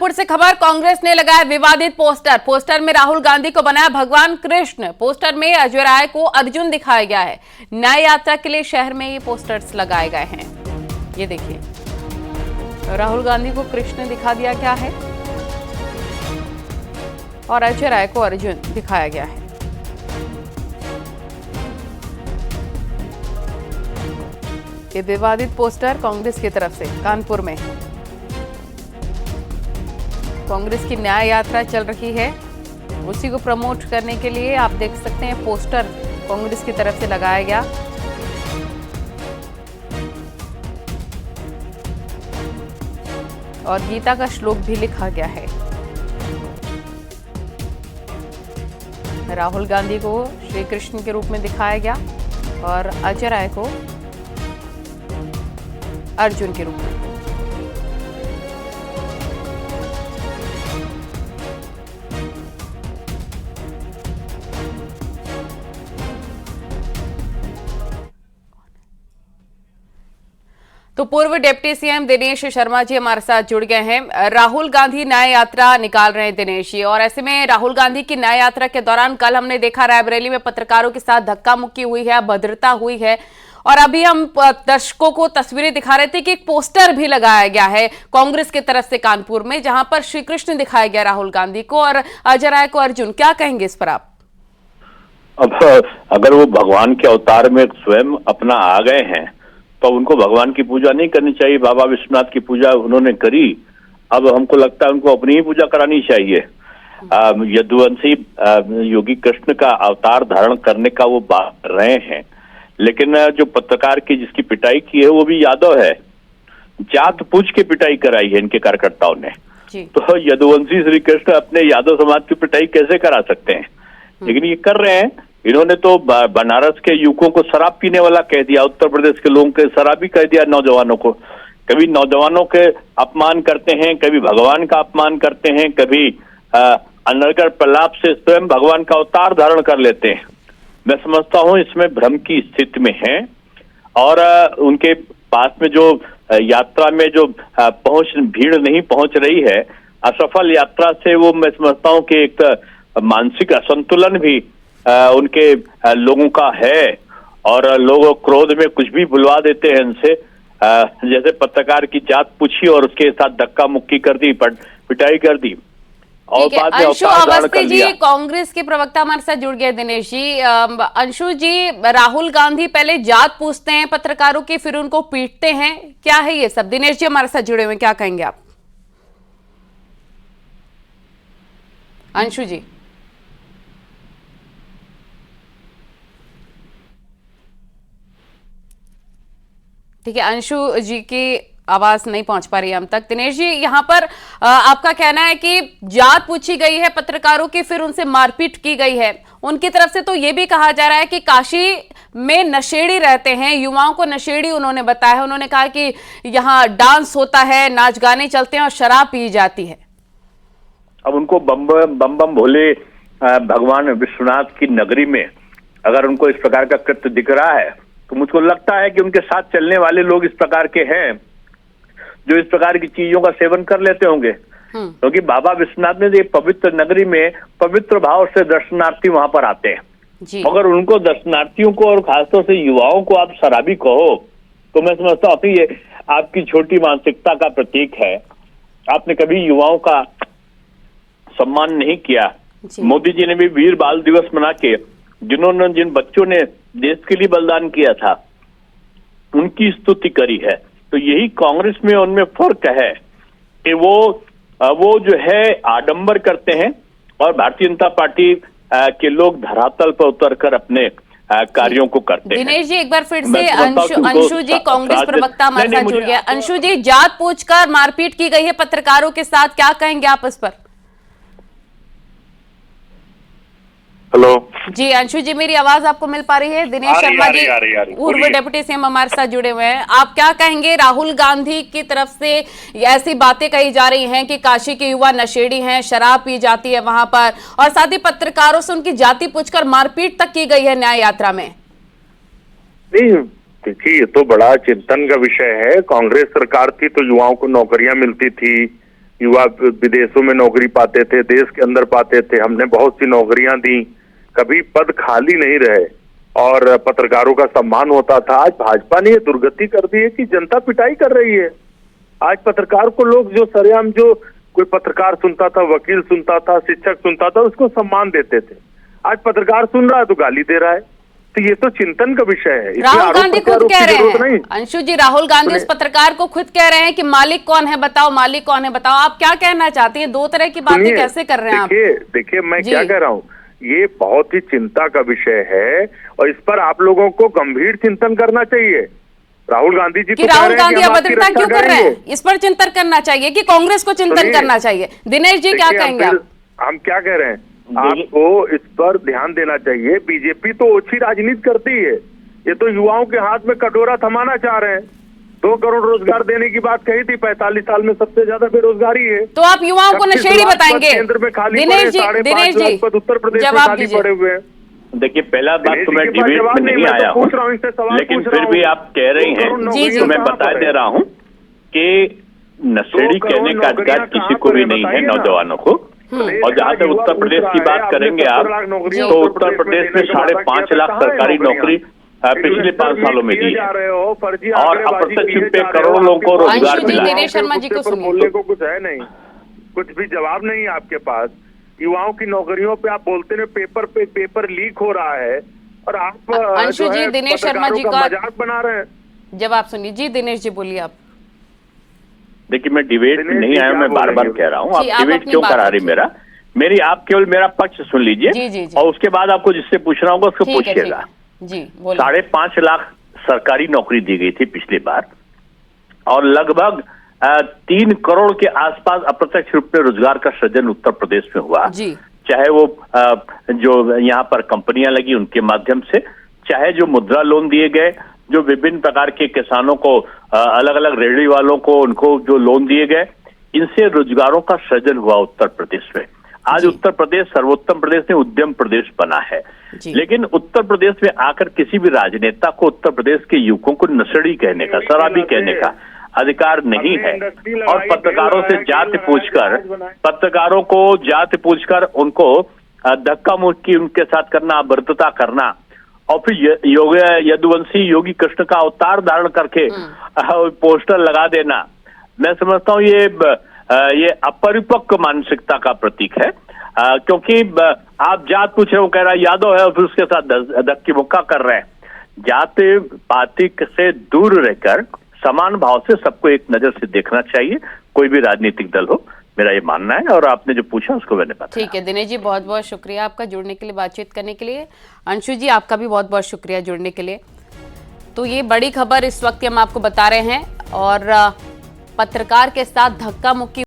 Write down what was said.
कानपुर से खबर, कांग्रेस ने लगाया विवादित पोस्टर में राहुल गांधी को बनाया भगवान कृष्ण। पोस्टर में अजय राय को अर्जुन दिखाया गया है। न्याय यात्रा के लिए शहर में ये पोस्टर्स लगाए गए हैं। ये देखिए, राहुल गांधी को कृष्ण दिखा दिया गया है और अजय राय को अर्जुन दिखाया गया है। ये विवादित पोस्टर कांग्रेस की तरफ से कानपुर में कांग्रेस की न्याय यात्रा चल रही है, उसी को प्रमोट करने के लिए आप देख सकते हैं पोस्टर कांग्रेस की तरफ से लगाया गया। और गीता का श्लोक भी लिखा गया है। राहुल गांधी को श्री कृष्ण के रूप में दिखाया गया और अजय राय को अर्जुन के रूप में। तो पूर्व डिप्टी सीएम दिनेश शर्मा जी हमारे साथ जुड़ गए हैं। राहुल गांधी न्याय यात्रा निकाल रहे हैं दिनेश जी, और ऐसे में राहुल गांधी की न्याय यात्रा के दौरान कल हमने देखा रायबरेली में पत्रकारों के साथ धक्का मुक्की हुई है, अभद्रता हुई है, और अभी हम दर्शकों को तस्वीरें दिखा रहे थे कि एक पोस्टर भी लगाया गया है कांग्रेस की तरफ से कानपुर में, जहां पर श्री कृष्ण दिखाया गया राहुल गांधी को और अजय राय को अर्जुन। क्या कहेंगे इस पर आप? अब अगर वो भगवान के अवतार में स्वयं अपना आ गए हैं तो उनको भगवान की पूजा नहीं करनी चाहिए। बाबा विश्वनाथ की पूजा उन्होंने करी, अब हमको लगता है उनको अपनी ही पूजा करानी चाहिए। यदुवंशी योगी कृष्ण का अवतार धारण करने का वो बात कर रहे हैं, लेकिन जो पत्रकार की जिसकी पिटाई की है वो भी यादव है। जात पूछ के पिटाई कराई है इनके कार्यकर्ताओं ने। तो यदुवंशी श्री कृष्ण अपने यादव समाज की पिटाई कैसे करा सकते हैं? लेकिन ये कर रहे हैं। इन्होंने तो बनारस के युवकों को शराब पीने वाला कह दिया, उत्तर प्रदेश के लोगों के शराबी कह दिया नौजवानों को। कभी नौजवानों के अपमान करते हैं, कभी भगवान का अपमान करते हैं, कभी अनर्गल प्रलाप से स्वयं भगवान का अवतार धारण कर लेते हैं। मैं समझता हूं इसमें भ्रम की स्थिति में है, और उनके पास में जो यात्रा में जो भीड़ नहीं पहुंच रही है, असफल यात्रा से वो मैं समझता हूं कि एक मानसिक असंतुलन भी उनके लोगों का है, और लोग क्रोध में कुछ भी बुलवा देते हैं इनसे। जैसे पत्रकार की जात पूछी और उसके साथ धक्का मुक्की कर दी, पिटाई कर दी, और बाद में अंशु अवस्थी जी कांग्रेस के प्रवक्ता हमारे साथ जुड़ गए। दिनेश जी, अंशु जी, राहुल गांधी पहले जात पूछते हैं पत्रकारों की, फिर उनको पीटते हैं, क्या है ये सब? दिनेश जी हमारे साथ जुड़े हुए, क्या कहेंगे आप? अंशु जी, ठीक है, अंशु जी की आवाज नहीं पहुंच पा रही है हम तक। दिनेश जी, यहाँ पर आपका कहना है कि जात पूछी गई है पत्रकारों की, फिर उनसे मारपीट की गई है। उनकी तरफ से तो ये भी कहा जा रहा है कि काशी में नशेड़ी रहते हैं, युवाओं को नशेड़ी उन्होंने बताया है। उन्होंने कहा कि यहाँ डांस होता है, नाच गाने चलते हैं और शराब पी जाती है। अब उनको बम बम भोले भगवान विश्वनाथ की नगरी में अगर उनको इस प्रकार का कृत्य दिख रहा है, तो मुझको लगता है कि उनके साथ चलने वाले लोग इस प्रकार के हैं जो इस प्रकार की चीजों का सेवन कर लेते होंगे। क्योंकि बाबा विश्वनाथ में एक पवित्र नगरी में पवित्र भाव से दर्शनार्थी वहां पर आते हैं। अगर उनको दर्शनार्थियों को और खासतौर से युवाओं को आप शराबी कहो, तो मैं समझता हूँ ये आपकी छोटी मानसिकता का प्रतीक है। आपने कभी युवाओं का सम्मान नहीं किया। मोदी जी ने भी वीर बाल दिवस मना के जिन बच्चों ने देश के लिए बलिदान किया था उनकी स्तुति करी है। तो यही कांग्रेस में उनमें फर्क है कि वो जो है आडंबर करते हैं, और भारतीय जनता पार्टी के लोग धरातल पर उतरकर अपने कार्यों को करते हैं। दिनेश जी, एक बार फिर से अंशु जी कांग्रेस प्रवक्ता हमारे साथ जुड़ गया। अंशु जी, जात पूछकर मारपीट की गई है पत्रकारों के साथ, क्या कहेंगे आप इस पर? हेलो जी अंशु जी, मेरी आवाज आपको मिल पा रही है? दिनेश शर्मा जी पूर्व डिप्टी सीएम हमारे साथ जुड़े हुए हैं। आप क्या कहेंगे? राहुल गांधी की तरफ से ऐसी बातें कही जा रही हैं कि काशी के युवा नशेड़ी हैं, शराब पी जाती है वहां पर, और साथ ही पत्रकारों से उनकी जाति पूछकर मारपीट तक की गई है न्याय यात्रा में। नहीं, देखिए ये तो बड़ा चिंतन का विषय है। कांग्रेस सरकार थी तो युवाओं को नौकरियां मिलती थी, युवा विदेशों में नौकरी पाते थे, देश के अंदर पाते थे। हमने बहुत सी नौकरियां दी, कभी पद खाली नहीं रहे और पत्रकारों का सम्मान होता था। आज भाजपा ने ये दुर्गति कर दी है कि जनता पिटाई कर रही है। आज पत्रकार को लोग जो सरेआम जो कोई पत्रकार सुनता था, वकील सुनता था, शिक्षक सुनता था, उसको सम्मान देते थे। आज पत्रकार सुन रहा है तो गाली दे रहा है। तो ये तो चिंतन का विषय है। राहुल गांधी खुद कह रहे हैं, अंशु जी, राहुल गांधी उस पत्रकार को खुद कह रहे हैं कि मालिक कौन है बताओ, मालिक कौन है बताओ। आप क्या कहना चाहती हैं? दो तरह की बातें कैसे कर रहे हैं आप? देखिए मैं क्या कह रहा हूँ, ये बहुत ही चिंता का विषय है और इस पर आप लोगों को गंभीर चिंतन करना चाहिए। राहुल गांधी जी कि राहुल गांधी अभद्रता क्यों कर रहे हैं, इस पर चिंतन करना चाहिए कि कांग्रेस को चिंतन करना चाहिए? दिनेश जी क्या कहेंगे आप? हम क्या कह रहे हैं, आपको इस पर ध्यान देना चाहिए। बीजेपी तो ओछी राजनीति करती है, ये तो युवाओं के हाथ में कटोरा थमाना चाह रहे हैं। 2 करोड़ रोजगार देने की बात कही थी, 45 साल में सबसे ज्यादा बेरोजगारी है। तो आप युवाओं को नशेड़ी बताएंगे? केंद्र में खाली दिनेश जी उत्तर प्रदेश में खाली पड़े हुए हैं। देखिए, पहला बात तो मैं डिबेट में नहीं आया हूँ, लेकिन फिर भी आप कह रही हैं तो मैं बता दे रहा हूँ कि नशेड़ी कहने का अधिकार किसी को भी नहीं है, नौजवानों को। और जहां तक उत्तर प्रदेश की बात करेंगे आप, तो उत्तर प्रदेश में 5.5 लाख सरकारी नौकरी पिछले 5 सालों में दी है और अप्रत्यक्ष रूप से करोड़ों लोगों को रोजगार मिला है। दिनेश शर्मा जी को बोलने को कुछ है नहीं, कुछ भी जवाब नहीं है आपके पास। युवाओं की नौकरियों पे आप बोलते हैं पेपर लीक हो रहा है और आप अंशु जी, दिनेश शर्मा जी का मजाक बना रहे हैं। जवाब सुनिए जी। दिनेश जी बोलिए आप। देखिए, मैं डिबेट में नहीं आया, मैं बार बार कह रहा हूँ, आप डिबेट क्यों करा रही? आप केवल मेरा पक्ष सुन लीजिए और उसके बाद आपको जिससे पूछना होगा उसको पूछिएगा। 5.5 लाख सरकारी नौकरी दी गई थी पिछली बार और लगभग 3 करोड़ के आसपास अप्रत्यक्ष रूप में रोजगार का सृजन उत्तर प्रदेश में हुआ। चाहे वो जो यहाँ पर कंपनियां लगी उनके माध्यम से, चाहे जो मुद्रा लोन दिए गए, जो विभिन्न प्रकार के किसानों को, अलग अलग रेहड़ी वालों को, उनको जो लोन दिए गए, इनसे रोजगारों का सृजन हुआ उत्तर प्रदेश में। आज उत्तर प्रदेश सर्वोत्तम प्रदेश ने उद्यम प्रदेश बना है, लेकिन उत्तर प्रदेश में आकर किसी भी राजनेता को उत्तर प्रदेश के युवकों को नशेड़ी कहने का, शराबी कहने का अधिकार नहीं है। और पत्रकारों से जाति पूछकर, पत्रकारों को जाति पूछकर उनको धक्का मुक्की उनके साथ करना, अभद्रता करना और फिर यदुवंशी योगी कृष्ण का अवतार धारण करके पोस्टर लगा देना, मैं समझता हूँ ये अपरिपक्व मानसिकता का प्रतीक है। क्योंकि आप जात पूछ रहे हो, कह रहा है यादव है और फिर उसके साथ धक्की मुक्का कर रहे हैं। जाति पाति से दूर रहकर समान भाव से सबको एक नजर से देखना चाहिए, कोई भी राजनीतिक दल हो, मेरा ये मानना है। और आपने जो पूछा उसको मैंने बताया। ठीक है दिनेश जी, बहुत बहुत शुक्रिया आपका जुड़ने के लिए, बातचीत करने के लिए। अंशु जी, आपका भी बहुत बहुत शुक्रिया जुड़ने के लिए। तो ये बड़ी खबर इस वक्त हम आपको बता रहे हैं और पत्रकार के साथ धक्का मुक्की